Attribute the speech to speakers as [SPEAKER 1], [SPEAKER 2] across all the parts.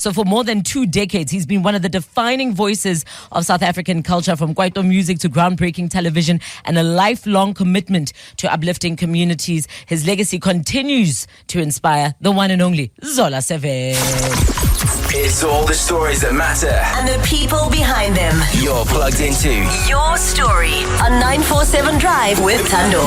[SPEAKER 1] So for more than 2 decades, he's been one of the defining voices of South African culture, from kwaito music to groundbreaking television, and a lifelong commitment to uplifting communities. His legacy continues to inspire the one and only Zola Thabethe.
[SPEAKER 2] It's all the stories that matter
[SPEAKER 3] and the people behind them.
[SPEAKER 2] You're plugged into
[SPEAKER 3] Your Story on 947 Drive with Thando.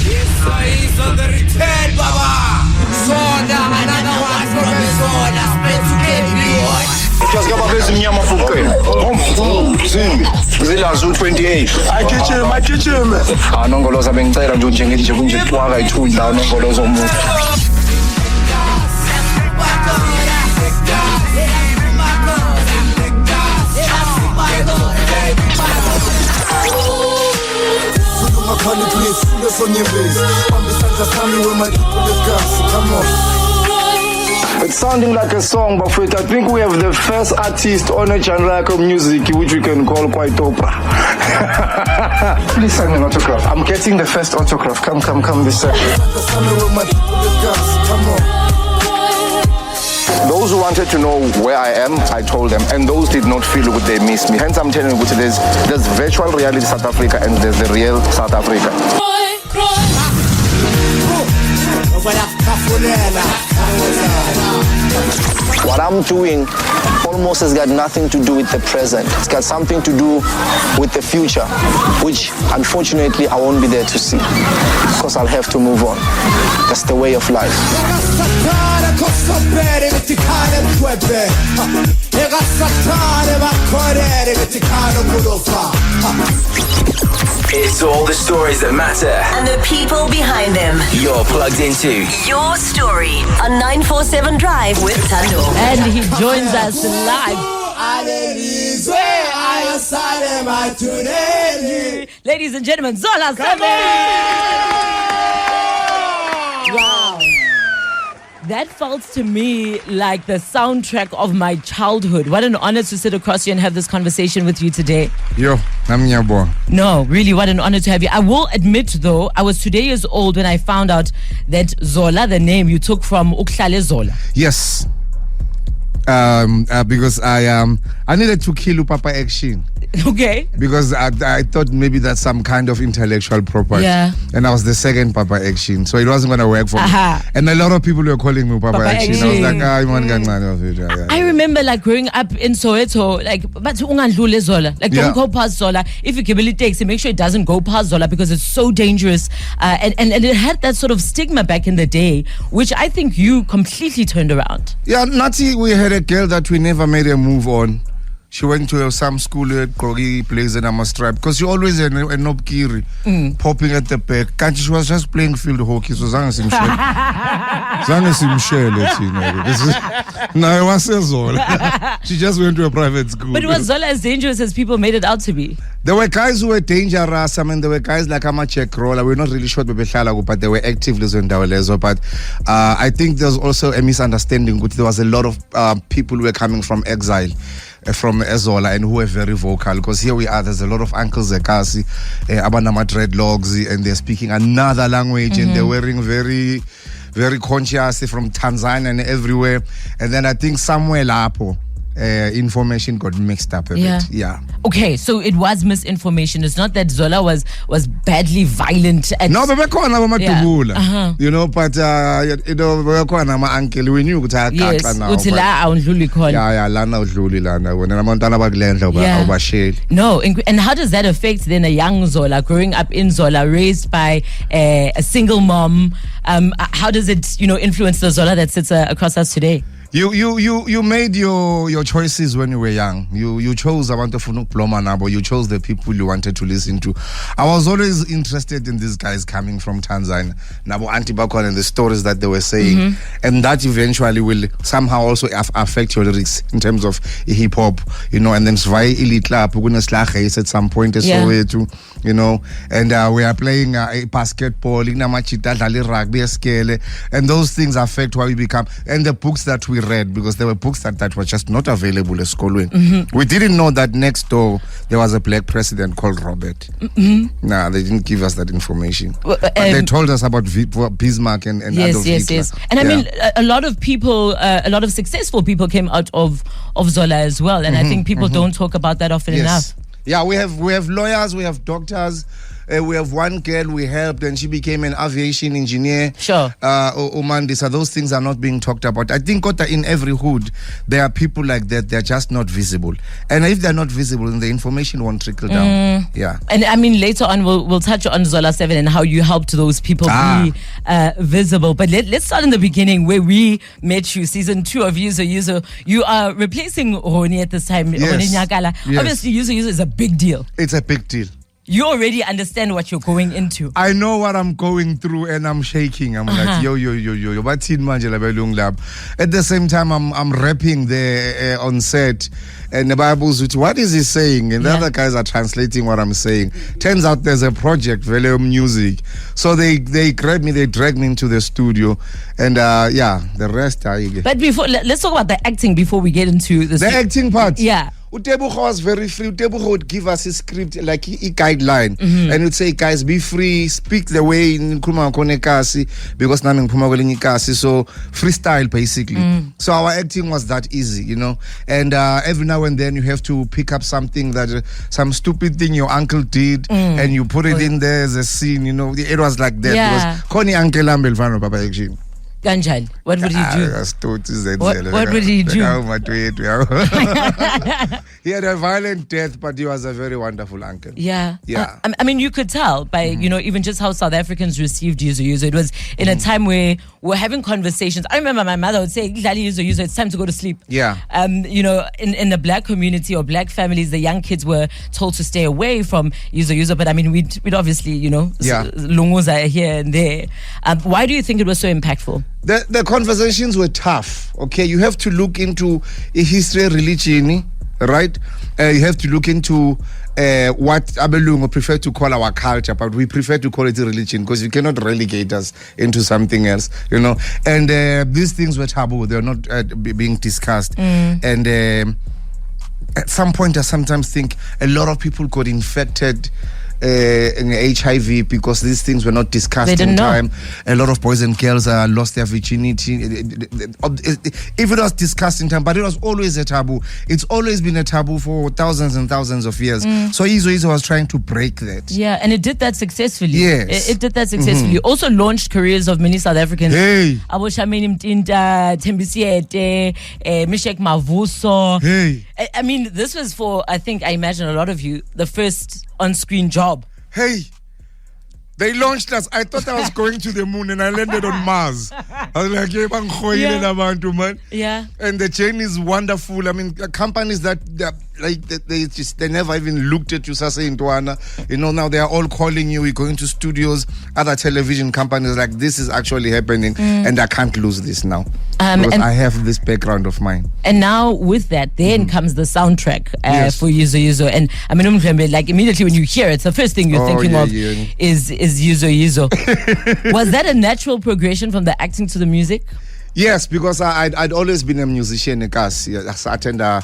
[SPEAKER 4] Yizo on the return, Baba. Zola, another one from Zola.
[SPEAKER 5] Just got this mnyama fuqweni. Zimbi. Zilazo 28. I get him. Anongoloza bengicela nje unje ngithi kunje twaka ithunda anongoloza umuntu. It's sounding like a song, but wait, I think we have the first artist on a genre of music which we can call quite opera. Please sign an autograph. I'm getting the first autograph. Come this side. Those who wanted to know where I am, I told them, and those did not feel good, they missed me. Hence I'm telling you, there's virtual reality South Africa and there's the real South Africa. What I'm doing almost has got nothing to do with the present. It's got something to do with the future, which unfortunately I won't be there to see because I'll have to move on. That's the way of life.
[SPEAKER 2] It's all the stories that matter
[SPEAKER 3] and the people behind them.
[SPEAKER 2] You're plugged into
[SPEAKER 3] Your Story on 947 Drive with Thando.
[SPEAKER 1] And he joins us live. Ladies and gentlemen, Zola Thabethe. Wow. That felt to me like the soundtrack of my childhood. What an honor to sit across you and have this conversation with you today.
[SPEAKER 6] Yo, I'm your boy.
[SPEAKER 1] No, really, what an honor to have you. I will admit, though, I was 2 years old when I found out that Zola, the name you took from Uklale Zola.
[SPEAKER 6] Yes. Because I needed to kill Papa Action.
[SPEAKER 1] Okay.
[SPEAKER 6] Because I thought maybe that's some kind of intellectual property.
[SPEAKER 1] Yeah.
[SPEAKER 6] And I was the second Papa Action, so it wasn't going to work for me. And a lot of people were calling me Papa Action. I was like,
[SPEAKER 1] I remember like growing up in Soweto, like, but ungandlule Zola. Like, don't go past Zola. If you give it takes, make sure it doesn't go past Zola because it's so dangerous. And it had that sort of stigma back in the day, which I think you completely turned around.
[SPEAKER 6] Yeah, Nati, we had a girl that we never made a move on. She went to some school at Kogi, plays and I'm a stripe because she always had a nobkiri popping at the back. Can't she was just playing field hockey, so Zanga no, it was Zola. She just went to a private school.
[SPEAKER 1] But was Zola as dangerous as people made it out to be?
[SPEAKER 6] There were guys who were dangerous. I mean, there were guys like I'm a check roller. We're not really sure, but they were active. But I think there's also a misunderstanding. There was a lot of people who were coming from exile. From Zola and who were very vocal because here we are, there's a lot of uncles Zekasi, Abanama dreadlocks, and they're speaking another language and they're wearing very, very conscious from Tanzania and everywhere. And then I think somewhere Lapo, information got mixed up a bit. Yeah.
[SPEAKER 1] Okay, so it was misinformation. It's not that Zola was badly violent.
[SPEAKER 6] No, but you know, but you know, my uncle, we knew
[SPEAKER 1] yes, no, and how does that affect then a young Zola growing up in Zola, raised by a single mom? How does it, influence the Zola that sits across us today?
[SPEAKER 6] You made your choices when you were young. You chose you chose the people you wanted to listen to. I was always interested in these guys coming from Tanzania, Nabo Antibakon, and the stories that they were saying, and that eventually will somehow also affect your lyrics in terms of hip hop, and then Svai Ili Club, at some point, you know, and we are playing basketball, rugby, and those things affect what we become. And the books that we read, because there were books that were just not available at school. We didn't know that next door there was a black president called Robert. Nah, they didn't give us that information. But they told us about Bismarck and Adolf Hitler.
[SPEAKER 1] Yes. And I mean, a lot of people, a lot of successful people came out of Zola as well. And I think people don't talk about that often enough.
[SPEAKER 6] Yeah, we have lawyers, we have doctors. We have one girl we helped, and she became an aviation engineer.
[SPEAKER 1] Sure.
[SPEAKER 6] Umandi, so those things are not being talked about. I think in every hood, there are people like that. They're just not visible. And if they're not visible, then the information won't trickle down. Yeah.
[SPEAKER 1] And I mean, later on, we'll touch on Zola 7 and how you helped those people be visible. But let's start in the beginning where we met you, season 2 of Yizo Yizo. You are replacing Honi at this time.
[SPEAKER 6] Yes.
[SPEAKER 1] Honi Nyakala.
[SPEAKER 6] Yes.
[SPEAKER 1] Obviously, Yizo Yizo is a big deal.
[SPEAKER 6] It's a big deal.
[SPEAKER 1] You already understand what you're going into.
[SPEAKER 6] I know what I'm going through, and I'm shaking. I'm like, yo. At the same time, I'm rapping there on set, and the Bible's with what is he saying? And the other guys are translating what I'm saying. Turns out there's a project, Veleo Music. So they grab me, they drag me into the studio, and the rest are.
[SPEAKER 1] But let's talk about the acting before we get into the
[SPEAKER 6] acting part.
[SPEAKER 1] Yeah.
[SPEAKER 6] Utebucho was very free. Utebucho would give us a script, like a guideline, and would say, guys, be free, speak the way in Kuma Konekasi, because Naming Puma Kasi, so freestyle basically. So our acting was that easy, you know. And every now and then you have to pick up something some stupid thing your uncle did, and you put it in there as a scene, you know. It was like that. Because Koni Uncle Ambel Vano Papa Action.
[SPEAKER 1] Ganjan, what would he do? What would he do?
[SPEAKER 6] He had a violent death, but he was a very wonderful uncle.
[SPEAKER 1] Yeah. I mean, you could tell by, even just how South Africans received Yizo Yizo. It was in a time where we're having conversations. I remember my mother would say, Yizo Yizo, it's time to go to sleep.
[SPEAKER 6] Yeah.
[SPEAKER 1] In the black community or black families, the young kids were told to stay away from Yizo Yizo. But I mean, we'd obviously, lunguza here and there. Why do you think it was so impactful?
[SPEAKER 6] The conversations were tough, okay? You have to look into a history of religion, right? You have to look into what Abelungu prefer to call our culture, but we prefer to call it a religion because you cannot relegate us into something else, you know? And these things were taboo. They were not being discussed. And at some point, I sometimes think a lot of people got infected in HIV because these things were not discussed in time. A lot of boys and girls lost their virginity. If it was discussed in time, but it was always a taboo. It's always been a taboo for thousands and thousands of years. So Yizo Yizo was trying to break that.
[SPEAKER 1] Yeah, and it did that successfully.
[SPEAKER 6] Yes.
[SPEAKER 1] It did that successfully. Also launched careers of many South Africans.
[SPEAKER 6] Hey.
[SPEAKER 1] Abo Shamini Mtinta, Tembisiete, Mishek Mavuso.
[SPEAKER 6] Hey.
[SPEAKER 1] I mean, this was for, I imagine a lot of you, the first on-screen job.
[SPEAKER 6] Hey, they launched us. I thought I was going to the moon and I landed on Mars. I was like, man.
[SPEAKER 1] Yeah.
[SPEAKER 6] And the chain is wonderful. I mean, companies that they never even looked at you, you know, now they are all calling you. We're going to studios, other television companies like this is actually happening, and I can't lose this now because I have this background of mine.
[SPEAKER 1] And now with that, then comes the soundtrack for Yizo Yizo. And I mean, like immediately when you hear it, the first thing you're thinking of is Yizo Yizo. Was that a natural progression from the acting to the music?
[SPEAKER 6] Yes, because I'd always been a musician. I attend my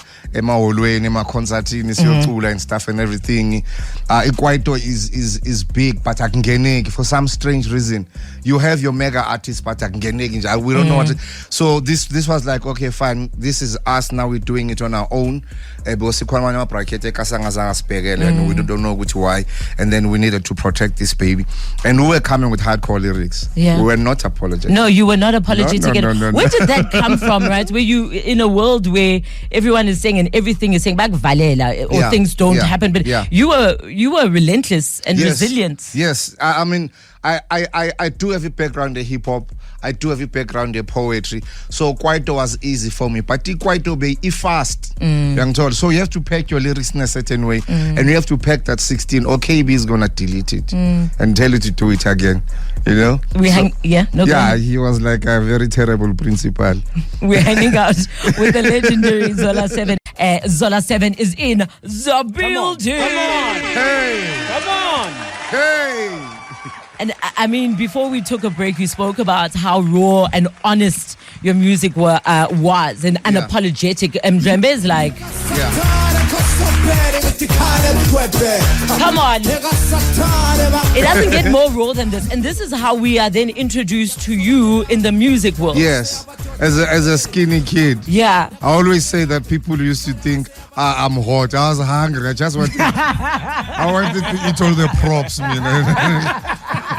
[SPEAKER 6] concert and stuff and everything. Ikwaito is big, but I can get for some strange reason. You have your mega artist, but I can get we don't know what. So this was like, okay, fine. This is us now. We're doing it on our own. Because and we don't know which why. And then we needed to protect this baby. And we were coming with hardcore lyrics.
[SPEAKER 1] Yeah.
[SPEAKER 6] We were not apologetic.
[SPEAKER 1] No, you were not apologetic.
[SPEAKER 6] No.
[SPEAKER 1] Where did that come from, right? Where you, in a world where everyone is saying and everything is saying back valela or things don't happen, but you were relentless and resilient.
[SPEAKER 6] Yes, I mean, I do have a background in hip hop. I do have a background in poetry, so Kwaito was easy for me. But Kwaito be fast, young told. So you have to pack your lyrics in a certain way, and you have to pack that 16. Or KB is gonna delete it and tell you to do it again. You know, he was like a very terrible principal.
[SPEAKER 1] We're hanging out with the legendary Zola 7. Zola 7 is in the building.
[SPEAKER 4] Come on.
[SPEAKER 6] Hey!
[SPEAKER 1] And I mean, before we took a break, we spoke about how raw and honest your music was and unapologetic. Mdrembe is like, come on. It doesn't get more raw than this. And this is how we are then introduced to you in the music world.
[SPEAKER 6] Yes, as a skinny kid.
[SPEAKER 1] Yeah.
[SPEAKER 6] I always say that people used to think I'm hot. I was hungry. I just wanted I wanted to eat all the props, man.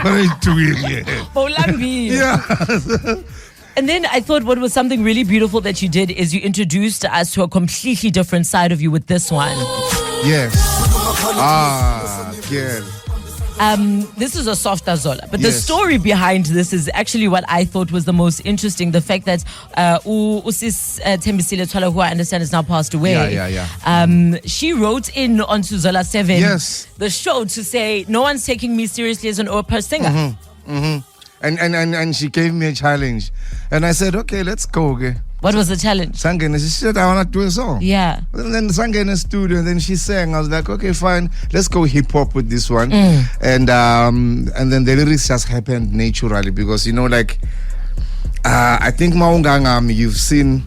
[SPEAKER 6] What are you doing here?
[SPEAKER 1] Bolambi.
[SPEAKER 6] Yeah.
[SPEAKER 1] And then I thought what was something really beautiful that you did is you introduced us to a completely different side of you with this one.
[SPEAKER 6] Yes. Girl.
[SPEAKER 1] This is a softer Zola, but the
[SPEAKER 6] Yes.
[SPEAKER 1] story behind this is actually what I thought was the most interesting. The fact that Usis Tembisile Twala, who I understand is now passed away, she wrote in onto Zola 7,
[SPEAKER 6] Yes.
[SPEAKER 1] the show, to say, no one's taking me seriously as an opera singer.
[SPEAKER 6] And she gave me a challenge. And I said, okay, let's go. Okay.
[SPEAKER 1] What was the challenge?
[SPEAKER 6] Sangene, she said, I want to do a song.
[SPEAKER 1] Yeah.
[SPEAKER 6] And then sang in a studio, and then she sang. I was like, okay, fine, let's go hip hop with this one. And then the lyrics just happened naturally because, you know, like, I think Maungangam, you've seen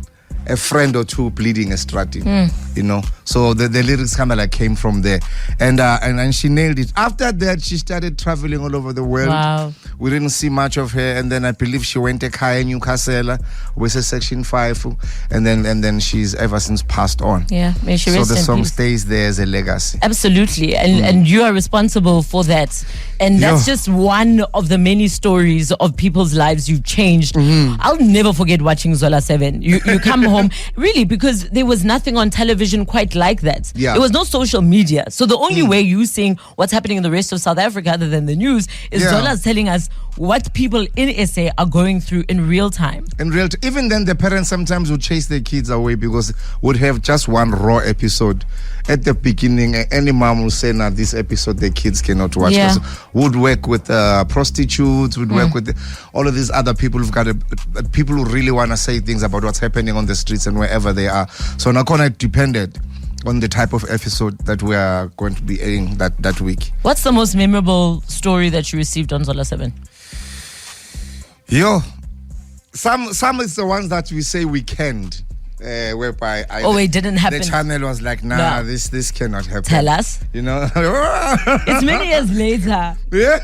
[SPEAKER 6] a friend or two bleeding a stratum, you know. So the lyrics kind of like came from there, and she nailed it. After that, she started traveling all over the world.
[SPEAKER 1] Wow.
[SPEAKER 6] We didn't see much of her, and then I believe she went to Kaya Newcastle with a Section 5, and then she's ever since passed on.
[SPEAKER 1] Yeah, may she
[SPEAKER 6] So
[SPEAKER 1] rest
[SPEAKER 6] the
[SPEAKER 1] in
[SPEAKER 6] song
[SPEAKER 1] peace.
[SPEAKER 6] stays there as a legacy.
[SPEAKER 1] Absolutely, and you are responsible for that, and that's just one of the many stories of people's lives you've changed. I'll never forget watching Zola 7. You come home, really, because there was nothing on television quite like that.
[SPEAKER 6] Yeah.
[SPEAKER 1] There was no social media, so the only way you seeing what's happening in the rest of South Africa other than the news is Zola's telling us what people in SA are going through in real time.
[SPEAKER 6] Even then, the parents sometimes would chase their kids away because would have just one raw episode at the beginning. Any mom will say, "Now this episode the kids cannot watch."
[SPEAKER 1] Yeah.
[SPEAKER 6] Would work with prostitutes, would work with all of these other people who've got people who really want to say things about what's happening on the streets and wherever they are. So Nakona depended on the type of episode that we are going to be airing that week.
[SPEAKER 1] What's the most memorable story that you received on Zola 7?
[SPEAKER 6] Some is the ones that we say we can't, whereby
[SPEAKER 1] It didn't happen.
[SPEAKER 6] The channel was like, nah,
[SPEAKER 1] No.
[SPEAKER 6] this cannot happen.
[SPEAKER 1] Tell us.
[SPEAKER 6] You know.
[SPEAKER 1] It's many years later.
[SPEAKER 6] Yeah.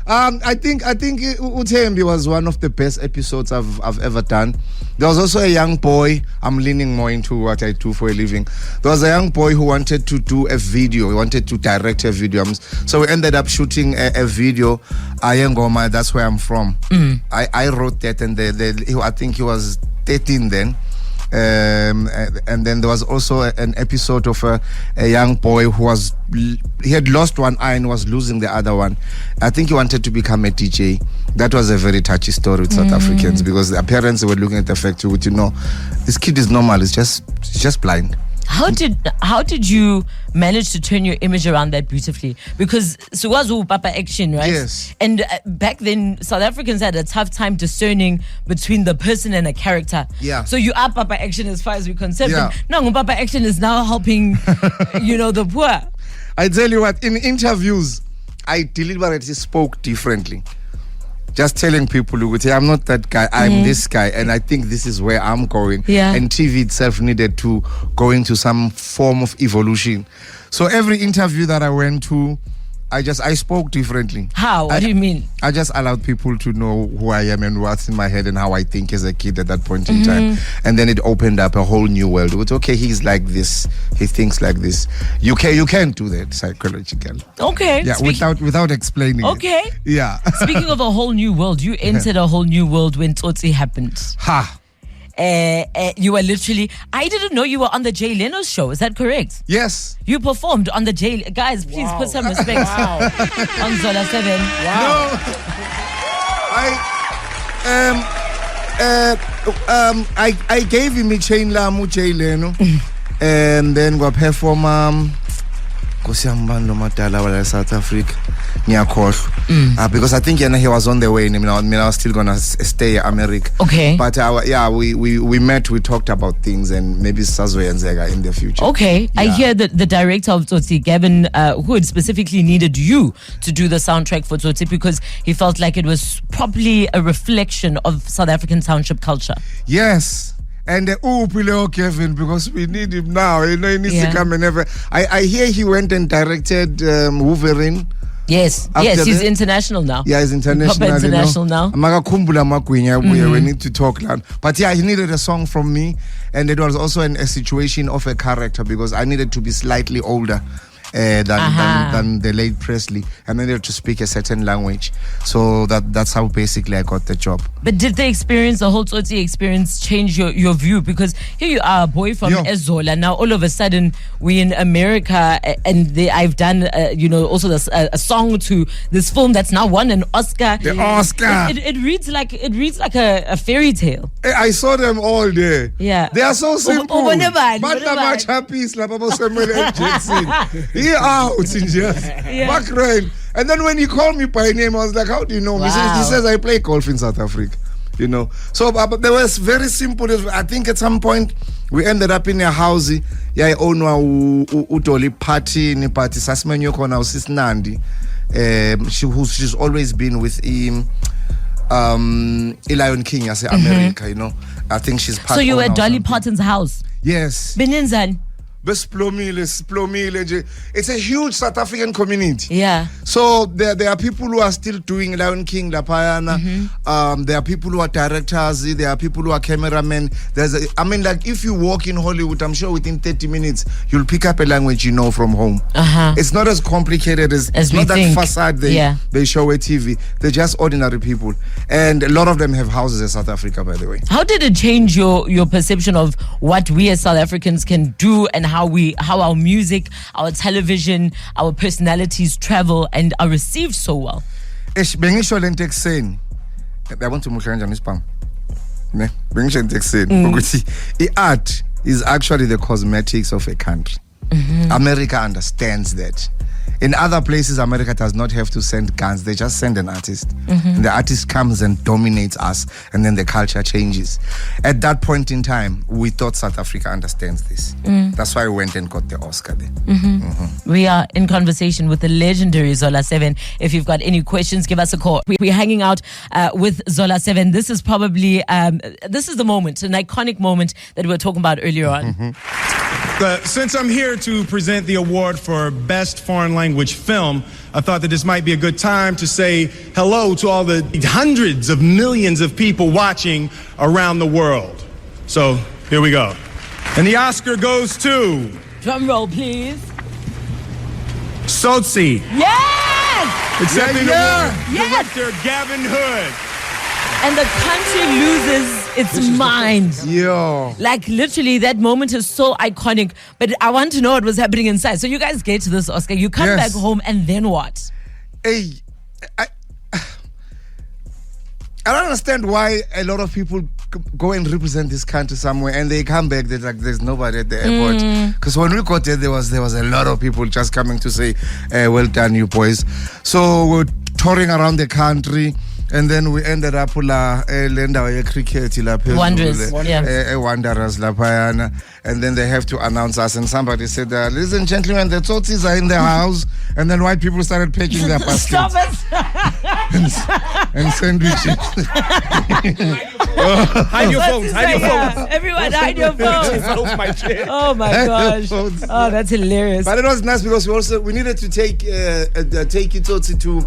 [SPEAKER 6] I think Uthembi was one of the best episodes I've ever done. There was also a young boy. I'm leaning more into what I do for a living. There was a young boy who wanted to do a video. He wanted to direct a video. So we ended up shooting a video. Ayengoma, that's where I'm from. I wrote that, and I think he was 13 then. And then there was also an episode of a young boy who he had lost one eye and was losing the other one. I think he wanted to become a DJ. That was a very touchy story with South Africans because their parents were looking at the fact, you know, this kid is normal. He's just blind.
[SPEAKER 1] How did you manage to turn your image around that beautifully? Because Suwazu Papa Action, right?
[SPEAKER 6] Yes.
[SPEAKER 1] And back then, South Africans had a tough time discerning between the person and a character.
[SPEAKER 6] Yeah.
[SPEAKER 1] So you are Papa Action as far as we're concerned.
[SPEAKER 6] Yeah.
[SPEAKER 1] No, Papa Action is now helping, the poor.
[SPEAKER 6] I tell you what, in interviews, I deliberately spoke differently. Just telling people, who would say, I'm not that guy, I'm this guy, and I think this is where I'm going.
[SPEAKER 1] Yeah.
[SPEAKER 6] And TV itself needed to go into some form of evolution. So every interview that I went to, I spoke differently.
[SPEAKER 1] How? What do you mean?
[SPEAKER 6] I just allowed people to know who I am and what's in my head and how I think as a kid at that point in time. And then it opened up a whole new world. It was, okay, he's like this, he thinks like this. You can't do that psychologically.
[SPEAKER 1] Okay.
[SPEAKER 6] Yeah, without explaining.
[SPEAKER 1] Okay.
[SPEAKER 6] It. Yeah.
[SPEAKER 1] Speaking of a whole new world, you entered a whole new world when Tsotsi happened.
[SPEAKER 6] Ha.
[SPEAKER 1] You were literally, I didn't know you were on the Jay Leno's show. Is that correct?
[SPEAKER 6] Yes.
[SPEAKER 1] You performed on the Jay. Guys, please put some respect on Zola 7.
[SPEAKER 6] No. I gave him a chain lamu Jay Leno, and then go perform South Africa. Because I think he was on the way and I was still gonna stay in America.
[SPEAKER 1] Okay.
[SPEAKER 6] But we met, we talked about things and maybe Sazwe and Zega in the future.
[SPEAKER 1] Okay. I hear that the director of Tsotsi, Gavin Hood, specifically needed you to do the soundtrack for Tsotsi because he felt like it was probably a reflection of South African township culture.
[SPEAKER 6] Yes. And Kevin, because we need him now. He needs to come and ever. I hear he went and directed Wolverine.
[SPEAKER 1] Yes, he's international now.
[SPEAKER 6] Yeah, he's international.
[SPEAKER 1] Proper international now.
[SPEAKER 6] We need to talk now. But he needed a song from me, and it was also a situation of a character because I needed to be slightly older than the late Presley, and I needed to speak a certain language. So that's how basically I got the job.
[SPEAKER 1] But did the experience, the whole Tsotsi experience, change your view? Because here you are, a boy from Zola. Now all of a sudden we're in America, and I've done also a song to this film that's now won an Oscar.
[SPEAKER 6] The Oscar.
[SPEAKER 1] It reads like a fairy tale.
[SPEAKER 6] I saw them all there.
[SPEAKER 1] Yeah,
[SPEAKER 6] they are so simple. He out in just background. And then when he called me by name, I was like, how do you know me? He says I play golf in South Africa. So but there was very simple. I think at some point we ended up in a house. I own utoli party sasmenyo kona usis Nandi. She's always been with him. Lion King, I say America. I think she's part.
[SPEAKER 1] So you were at Dolly Parton's house?
[SPEAKER 6] Yes.
[SPEAKER 1] Beninzan.
[SPEAKER 6] It's a huge South African community.
[SPEAKER 1] Yeah.
[SPEAKER 6] So there are people who are still doing Lion King, La Payana. There are people who are directors. There are people who are cameramen. If you walk in Hollywood, I'm sure within 30 minutes you'll pick up a language you know from home. It's not as complicated as not that facade they show at TV. They're just ordinary people, and a lot of them have houses in South Africa, by the way.
[SPEAKER 1] How did it change your perception of what we as South Africans can do and how our music, our television, our personalities travel and are received so well?
[SPEAKER 6] I want to art is actually the cosmetics of a country. America understands that. In other places, America does not have to send guns. They just send an artist. And the artist comes and dominates us, and then the culture changes. At that point in time, we thought South Africa understands this. That's why we went and got the Oscar there.
[SPEAKER 1] We are in conversation with the legendary Zola 7. If you've got any questions, give us a call. We're hanging out with Zola 7. This is probably, this is the moment, an iconic moment that we were talking about earlier on.
[SPEAKER 7] Since I'm here to present the award for Best Foreign Language Film, I thought that this might be a good time to say hello to all the hundreds of millions of people watching around the world. So, here we go. And the Oscar goes to...
[SPEAKER 1] Drum roll, please.
[SPEAKER 7] Tsotsi.
[SPEAKER 1] Yes!
[SPEAKER 7] Accepting the award, director Gavin Hood.
[SPEAKER 1] And the country loses its mind. Like literally that moment is so iconic. But I want to know what was happening inside. So you guys get to this Oscar. You come back home and then what?
[SPEAKER 6] Hey, I don't understand why a lot of people go and represent this country somewhere and they come back, they're like, there's nobody at the airport. Because when we got there was a lot of people just coming to say, well done, you boys. So we're touring around the country. And then we ended up cricket
[SPEAKER 1] Wanderers,
[SPEAKER 6] Wanderers and then they have to announce us, and somebody said, ladies and gentlemen, the Tsotsis are in the house. And then white people started packing their baskets.
[SPEAKER 1] Stop it!
[SPEAKER 6] and sandwiches.
[SPEAKER 7] Hide your phones, hide your phones.
[SPEAKER 1] Everyone hide your phones. Oh my gosh. Oh, that's hilarious.
[SPEAKER 6] But it was nice because we needed to take Tsotsi to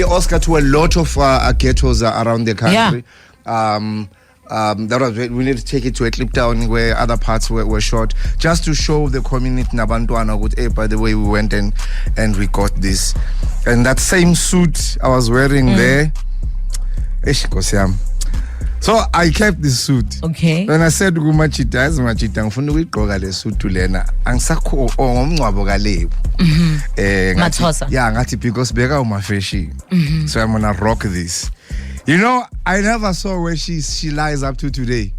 [SPEAKER 6] Oscar to a lot of ghettos around the country. We need to take it to a clip town where other parts were shot, just to show the community Nabantwana, hey, by the way, we went and we got this. And that same suit I was wearing there, so I kept this suit.
[SPEAKER 1] Okay.
[SPEAKER 6] When I said Machita, ngifuna ukuyigqoka le suit lena, angisakho ngomncwabo kalebu.
[SPEAKER 1] Mathosa.
[SPEAKER 6] Yeah, ngathi because beka umafeshi. So I'm gonna rock this. I never saw where she lies up to today.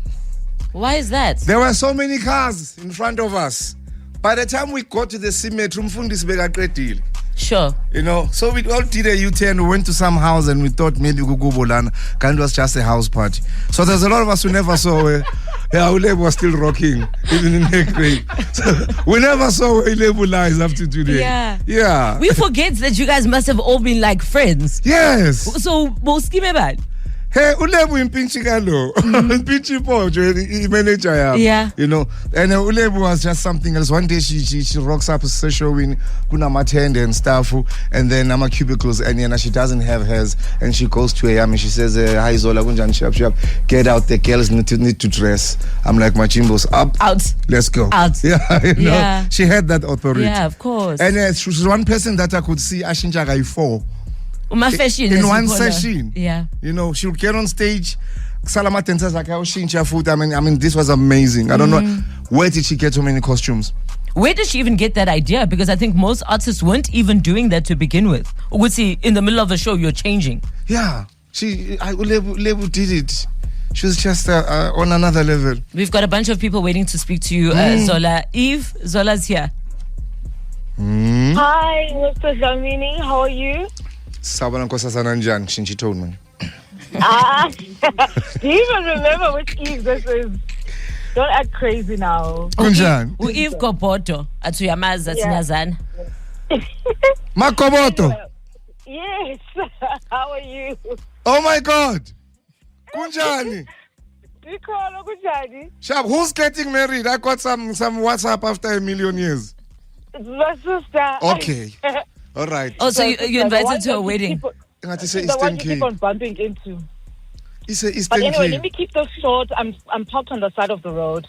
[SPEAKER 1] Why is that?
[SPEAKER 6] There were so many cars in front of us. By the time we got to the cemetery, umfundisi bekaqedile.
[SPEAKER 1] Sure.
[SPEAKER 6] You know, so we all did a U-turn. We went to some house and we thought maybe we could go Bolana. And it was just a house party. So there's a lot of us who never saw where Ulebu was still rocking, even in the grave. So we never saw where Ulebu lies up to today. Yeah.
[SPEAKER 1] We forget that you guys must have all been like friends.
[SPEAKER 6] Yes.
[SPEAKER 1] So, Boski bad.
[SPEAKER 6] Hey, Ulebu impinchi kalo. Impinchi po, manager.
[SPEAKER 1] Yeah.
[SPEAKER 6] You know, and Ulebu was just something else. One day she rocks up a show in Kunamatende and stuff, and then I'm a cubicles, and she doesn't have hers, and she goes to AM and she says, "Hi Zola, Gunjan Shap, get out. The girls need to dress." I'm like, my chimbos up,
[SPEAKER 1] out,
[SPEAKER 6] let's go,
[SPEAKER 1] out.
[SPEAKER 6] Yeah, you know, she had that authority.
[SPEAKER 1] Yeah, of course.
[SPEAKER 6] And she was one person that I could see Ashinjaga for.
[SPEAKER 1] In
[SPEAKER 6] one session,
[SPEAKER 1] yeah,
[SPEAKER 6] you know, she would get on stage. Salama Tensa's like, I mean, this was amazing. I don't know where did she get so many costumes.
[SPEAKER 1] Where did she even get that idea? Because I think most artists weren't even doing that to begin with. Or would see in the middle of the show you're changing.
[SPEAKER 6] Yeah, Ulebu did it. She was just on another level.
[SPEAKER 1] We've got a bunch of people waiting to speak to you, Zola. Eve, Zola's here.
[SPEAKER 8] Hi, Mr. Zamini. How are you?
[SPEAKER 6] Sabana Nkosasana Njan, Shinchi told me.
[SPEAKER 8] Do you even remember which Eve this is? Don't act crazy now.
[SPEAKER 6] Kunjan.
[SPEAKER 1] Eve Kopoto, Atuyamaza Tinazan.
[SPEAKER 6] Makoboto.
[SPEAKER 8] Yes. How are you?
[SPEAKER 6] Oh my God. Kunjani. Shab, who's getting married? I got some WhatsApp after 1 million years.
[SPEAKER 8] It's my sister.
[SPEAKER 6] Okay. All right.
[SPEAKER 1] Oh, so you invited to a wedding?
[SPEAKER 8] The one you keep on bumping into.
[SPEAKER 6] But
[SPEAKER 8] anyway, let me keep this short. I'm parked on the side of the road.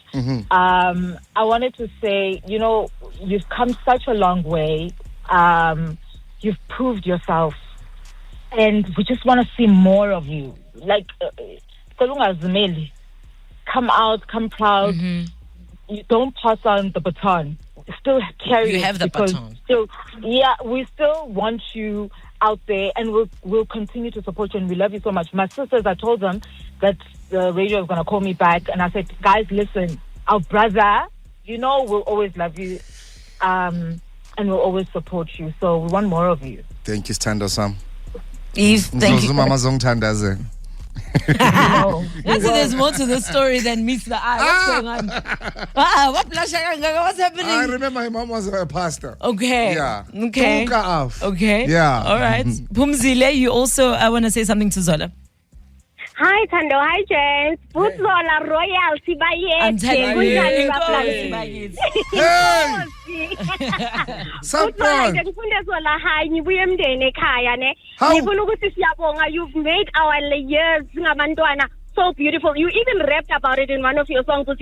[SPEAKER 8] I wanted to say, you know, you've come such a long way. You've proved yourself. And we just want to see more of you. Like, come out, come proud. You don't pass on the baton. Still carry
[SPEAKER 1] you
[SPEAKER 8] it.
[SPEAKER 1] Have the baton.
[SPEAKER 8] We still want you out there, and we'll continue to support you, and we love you so much. My sisters, I told them that the radio is going to call me back, and I said, guys, listen, our brother, you know, we'll always love you, and we'll always support you. So we want more of you.
[SPEAKER 6] Thank you, Thando Sam.
[SPEAKER 1] Eve, thank you.
[SPEAKER 6] Mama Zong Tandaze.
[SPEAKER 1] There's more to the story than meets the eye. What's going on? What's happening?
[SPEAKER 6] I remember my mom was a pastor.
[SPEAKER 1] Okay.
[SPEAKER 6] Yeah.
[SPEAKER 1] Okay. Okay.
[SPEAKER 6] Yeah.
[SPEAKER 1] All right. Pumzile, you also, I want to say something to Zola.
[SPEAKER 9] Hi, Thando. Hi, James. Put Zola royalty by
[SPEAKER 1] I'm telling you.
[SPEAKER 6] Hey! Someone.
[SPEAKER 9] You've made our years so beautiful. You even rapped about it in one of your songs. I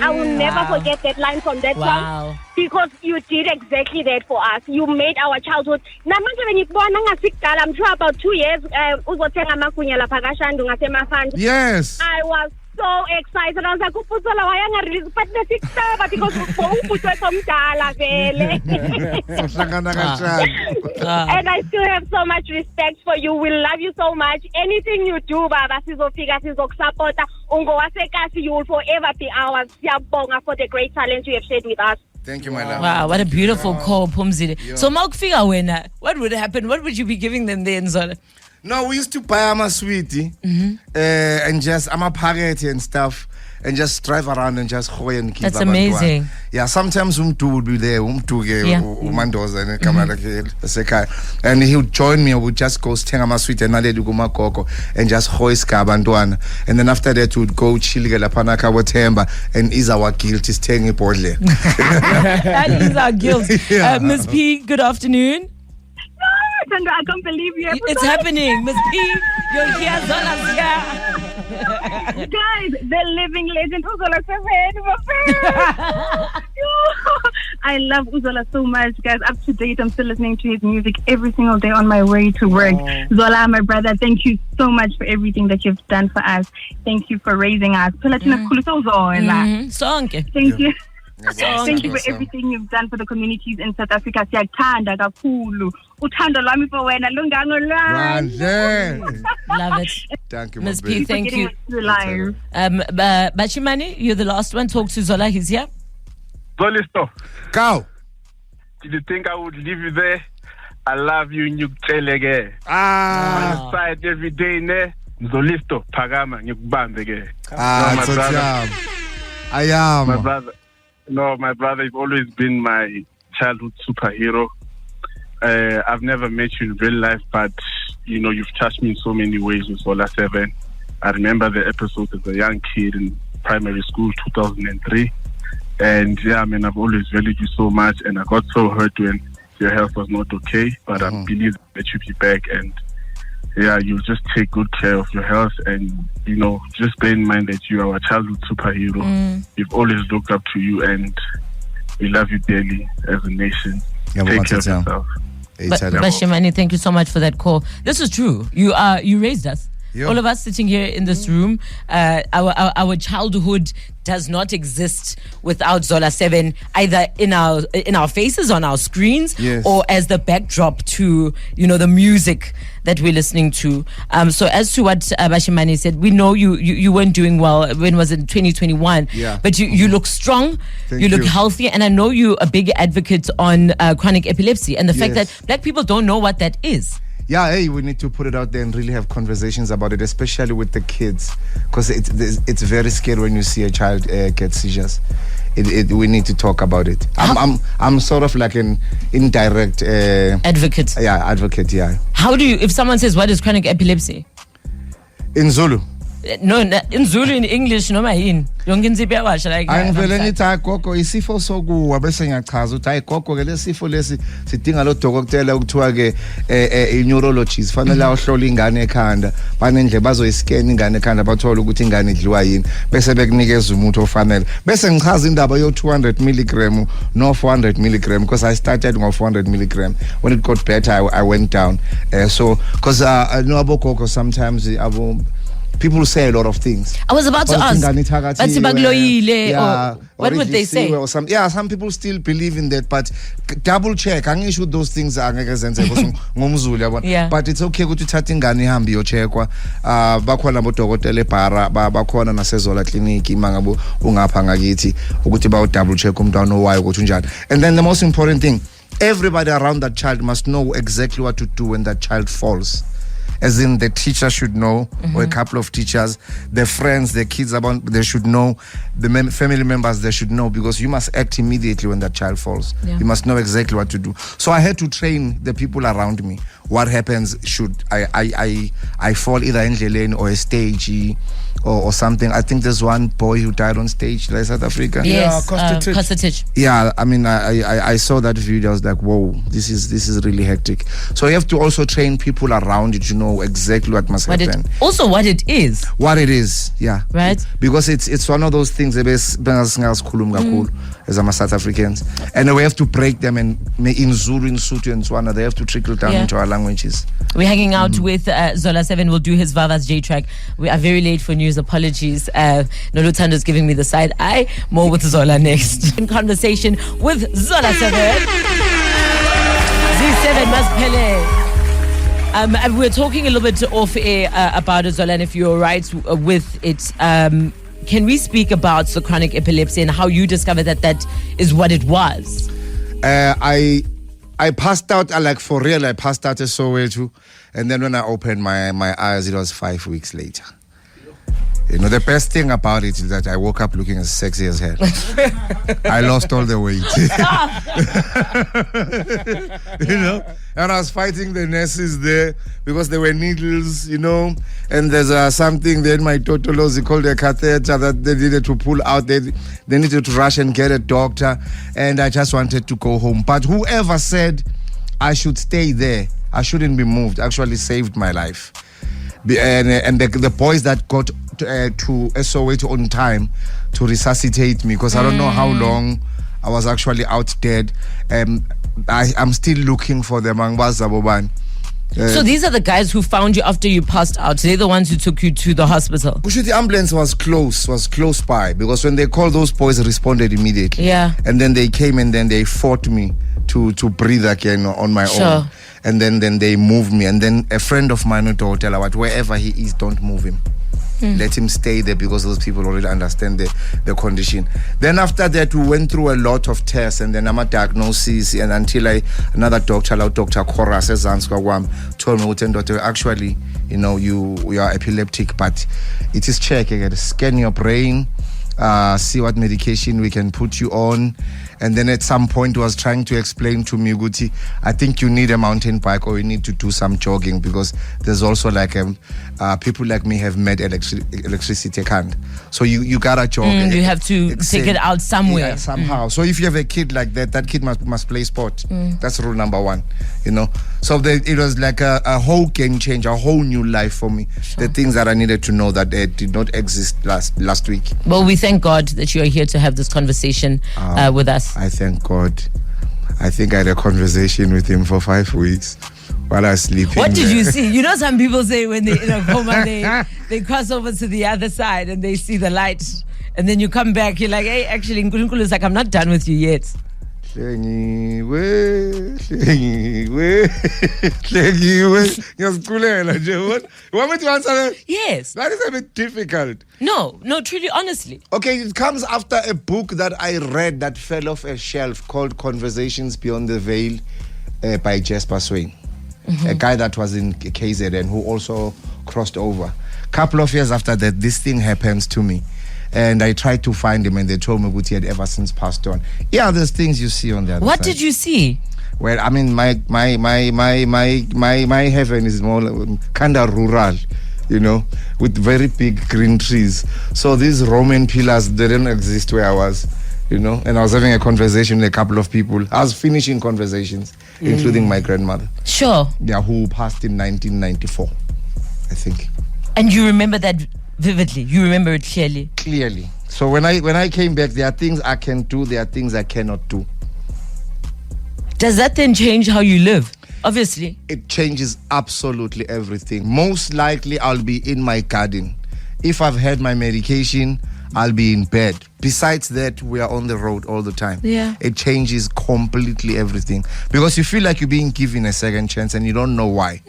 [SPEAKER 9] will never forget that line from that song, because you did exactly that for us. You made our childhood. I'm sure about 2 years.
[SPEAKER 6] Yes.
[SPEAKER 9] I was so excited. I was like, why am I released? But and I still have so much respect for you. We love you so much. Anything you do, Baba, you will forever be ours. For the great talent you have shared with us.
[SPEAKER 6] Thank you, my love.
[SPEAKER 1] Wow, what a beautiful call, Pumzile. Yeah. So, what would happen? What would you be giving them then, Zola?
[SPEAKER 6] No, we used to buy a sweetie and just I'm a parrot and stuff, and just drive around and just hoy and keep.
[SPEAKER 1] That's amazing.
[SPEAKER 6] Yeah, sometimes two would be there, and he would join me. I would just go stenga sweet and and just hoist kabantwana, and then after that we would go chill panaka watemba and is our guilt is staying importantly.
[SPEAKER 1] That is our guilt. Yeah. Ms. P, good afternoon.
[SPEAKER 9] Thando, I can't believe you.
[SPEAKER 1] It's happening, Miss P. You're here, Zola's here.
[SPEAKER 9] Guys, the living legend, Zola I love Zola so much, guys. Up to date, I'm still listening to his music every single day on my way to work. Zola, my brother, thank you so much for everything that you've done for us. Thank you for raising us. Thank you. Thank you for everything you've done for the communities in South Africa. Siyathanda kakhulu. Uthando lwami for wena lunganolwandle.
[SPEAKER 1] Love it.
[SPEAKER 6] Thank you,
[SPEAKER 1] Miss
[SPEAKER 6] my
[SPEAKER 1] P,
[SPEAKER 6] baby.
[SPEAKER 1] thank you.
[SPEAKER 9] Live.
[SPEAKER 1] Bashimani, you're the last one. Talk to Zola, he's here.
[SPEAKER 10] Zolisto,
[SPEAKER 6] Cow.
[SPEAKER 10] did you think I would leave you there? I love you, Nyukelege.
[SPEAKER 6] Ah.
[SPEAKER 10] Side every day, ne? Zolisto, Pagama, Nyukbandege.
[SPEAKER 6] Tsotsi. I am.
[SPEAKER 10] My brother. No, my brother, you've always been my childhood superhero. I've never met you in real life, but you know, you've touched me in so many ways with Zola 7. I remember the episode as a young kid in primary school, 2003. And yeah, I mean, I've always valued you so much, and I got so hurt when your health was not okay. But I believe that you'll be back, and yeah, you'll just take good care of your health. And you know, just bear in mind that you are a childhood superhero. We've always looked up to you, and we love you dearly as a nation. Take care of yourself.
[SPEAKER 1] Bashimani, thank you so much for that call. This is true. You raised us. All of us sitting here in this room, our childhood does not exist without Zola 7, either in our faces, on our screens, or as the backdrop to, you know, the music that we're listening to. So as to what Bashimani said, we know you weren't doing well. When was it? 2021.
[SPEAKER 6] Yeah.
[SPEAKER 1] But you look strong, you look healthy, and I know you're a big advocate on chronic epilepsy and the fact that black people don't know what that is.
[SPEAKER 6] Yeah, hey, we need to put it out there and really have conversations about it, especially with the kids, because it's very scary when you see a child get seizures. We need to talk about it. I'm sort of like an indirect
[SPEAKER 1] advocate.
[SPEAKER 6] Yeah, advocate. Yeah.
[SPEAKER 1] How do you? If someone says, "What is chronic epilepsy?"
[SPEAKER 6] In Zulu.
[SPEAKER 1] No, in Zulu, in English, no mayin.
[SPEAKER 6] Angivele ngithi hayi gogo isifo sokuwa bese ngiyachaza ukuthi hayi gogo ke lesifo lesi sidinga lo dokotela ukuthiwa ke i-neurologist fanele awuhlola ingane ekhanda banendle bazoyiscan ingane ekhanda bathola ukuthi ingane idliwa yini bese bekunikeza umuntu ofanele bese ngichaza indaba yo 200 milligram no 400 milligram because I started ngo 400 milligram. When it got better I went down. So because I know about gogo sometimes people say a lot of things.
[SPEAKER 1] I was about to ask. What would they say?
[SPEAKER 6] Some people still believe in that, but double check. I'm sure those things are but it's okay to chat ingane ihambe yocheckwa. Bakhona bodokotela ebhara bakhona nasezola clinic imangabo ungapha ngakithi ukuthi bawo double check umntwana owayo ukuthi unjani. And then the most important thing, everybody around that child must know exactly what to do when that child falls. As in, the teacher should know, or a couple of teachers, the friends, the kids about, they should know, the family members, they should know, because you must act immediately when that child falls. You must know exactly what to do. So I had to train the people around me. What happens should I fall either in lane or a stage or something. I think there's one boy who died on stage in South Africa.
[SPEAKER 1] Yes, Kostetich.
[SPEAKER 6] Yeah, I mean, I saw that video. I was like, whoa, this is really hectic. So you have to also train people around you to know exactly what must happen.
[SPEAKER 1] What it is.
[SPEAKER 6] What it is, yeah.
[SPEAKER 1] Right.
[SPEAKER 6] Because it's one of those things as South Africans, and we have to break them, and in Zulu, in Sotho, and Tswana, they have to trickle down into our languages.
[SPEAKER 1] We're hanging out with Zola 7. We'll do his Vava's J-Track. We are very late for news. Apologies. Nolu Thando's giving me the side eye. More with Zola next. In conversation with Zola 7. Z7 Maspele. We're talking a little bit off air about it, Zola, and if you're right with it, can we speak about the chronic epilepsy and how you discovered that is what it was?
[SPEAKER 6] I passed out, like for real, I passed out at Soweto, and then when I opened my eyes, it was 5 weeks later. You know, the best thing about it is that I woke up looking as sexy as hell. I lost all the weight. You know, and I was fighting the nurses there because there were needles, you know, and there's something there in my totolosi called a catheter that they needed to pull out. They needed to rush and get a doctor, and I just wanted to go home. But whoever said I should stay there, I shouldn't be moved, actually saved my life. And the boys that got to Soweto on time to resuscitate me, because I don't know how long I was actually out dead. I'm still looking for them.
[SPEAKER 1] So these are the guys who found you after you passed out. They're the ones who took you to the hospital.
[SPEAKER 6] The ambulance was close by, because when they called, those boys responded immediately.
[SPEAKER 1] Yeah.
[SPEAKER 6] And then they came and then they fought me to breathe again on my own. And then they moved me. And then a friend of mine told her, wherever he is, don't move him. Let him stay there, because those people already understand the condition. Then after that, we went through a lot of tests, and then I'm a diagnosis, and until another doctor, Dr. Kora told me, actually, you are epileptic, but it is check. You scan your brain, see what medication we can put you on. And then at some point was trying to explain to me, Guti, I think you need a mountain bike, or you need to do some jogging, because there's also people like me have met electricity can't. So you gotta jog.
[SPEAKER 1] You have to take it out somewhere.
[SPEAKER 6] Yeah, somehow. So if you have a kid like that kid must play sport. That's rule number one, So it was like a whole game changer, a whole new life for me. The things that I needed to know that did not exist last week.
[SPEAKER 1] Well, we thank God that you are here to have this conversation with us.
[SPEAKER 6] I thank God. I think I had a conversation with him for 5 weeks while I was sleeping.
[SPEAKER 1] What did you see? Some people say when they're in a coma, they cross over to the other side and they see the light. And then you come back, you're like, hey, actually, Nkulunkulu is like, I'm not done with you yet.
[SPEAKER 6] You want me to answer that?
[SPEAKER 1] Yes.
[SPEAKER 6] That is a bit difficult.
[SPEAKER 1] No, truly, honestly.
[SPEAKER 6] Okay, it comes after a book that I read that fell off a shelf called Conversations Beyond the Veil by Jasper Swain. A guy that was in KZN who also crossed over. Couple of years after that, this thing happens to me. And I tried to find him, and they told me he had ever since passed on. Yeah, there's things you see on the other side.
[SPEAKER 1] What did you see?
[SPEAKER 6] Well, I mean, my heaven is more kind of rural, with very big green trees. So these Roman pillars, they didn't exist where I was, And I was having a conversation with a couple of people. I was finishing conversations, including my grandmother.
[SPEAKER 1] Sure.
[SPEAKER 6] Yeah, who passed in 1994, I think.
[SPEAKER 1] And you remember that vividly? You remember it clearly?
[SPEAKER 6] Clearly. So when I came back, there are things I can do, there are things I cannot do.
[SPEAKER 1] Does that then change how you live? Obviously.
[SPEAKER 6] It changes absolutely everything. Most likely, I'll be in my garden. If I've had my medication, I'll be in bed. Besides that, we are on the road all the time.
[SPEAKER 1] Yeah.
[SPEAKER 6] It changes completely everything. Because you feel like you're being given a second chance and you don't know why.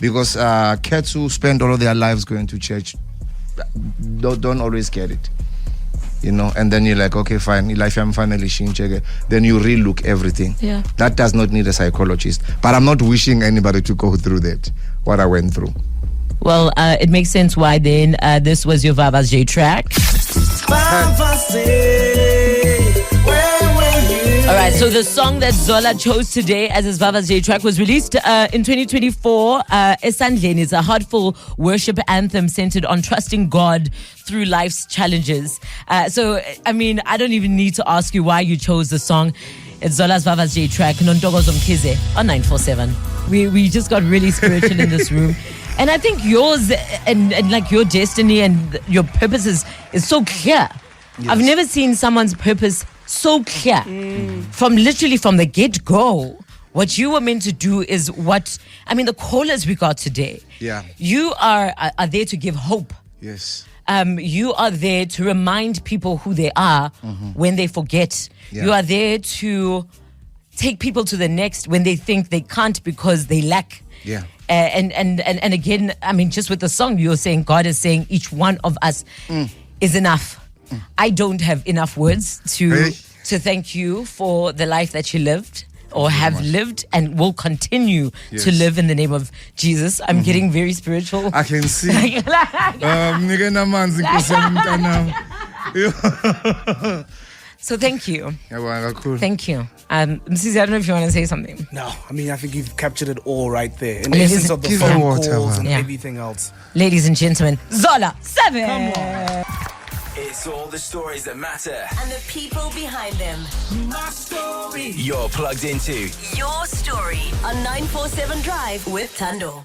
[SPEAKER 6] Because cats who spend all of their lives going to church don't always get it. And then you're like, okay, fine, life I'm finally changing. Then you relook everything.
[SPEAKER 1] Yeah.
[SPEAKER 6] That does not need a psychologist. But I'm not wishing anybody to go through that, what I went through.
[SPEAKER 1] Well, it makes sense why then this was your Vava's J track. All right, so the song that Zola chose today as his Vava's J track was released in 2024. Esandleni is a heartful worship anthem centered on trusting God through life's challenges. So, I mean, I don't even need to ask you why you chose the song. It's Zola's Vava's J track, Nontokozo Mkhize on 947. We just got really spiritual in this room. And I think yours and like your destiny and your purpose is so clear. Yes. I've never seen someone's purpose so clear. From the get-go. What you were meant to do is the callers we got today.
[SPEAKER 6] Yeah.
[SPEAKER 1] You are there to give hope.
[SPEAKER 6] Yes.
[SPEAKER 1] You are there to remind people who they are when they forget. Yeah. You are there to take people to the next when they think they can't because they lack.
[SPEAKER 6] Yeah.
[SPEAKER 1] And again, I mean, just with the song, you're saying God is saying each one of us is enough. I don't have enough words to thank you for the life that you lived or have lived and will continue to live in the name of Jesus. I'm getting very spiritual.
[SPEAKER 6] I can see.
[SPEAKER 1] So thank you.
[SPEAKER 6] Cool.
[SPEAKER 1] Thank you. Mrs. I don't know if you want to say something.
[SPEAKER 11] No, I mean, I think you've captured it all right there. In the essence of the phone calls and everything else.
[SPEAKER 1] Ladies and gentlemen, Zola 7.
[SPEAKER 11] Come on.
[SPEAKER 2] It's all the stories that matter.
[SPEAKER 3] And the people behind them.
[SPEAKER 4] My story.
[SPEAKER 2] You're plugged into
[SPEAKER 3] Your story on 947 Drive with Thando.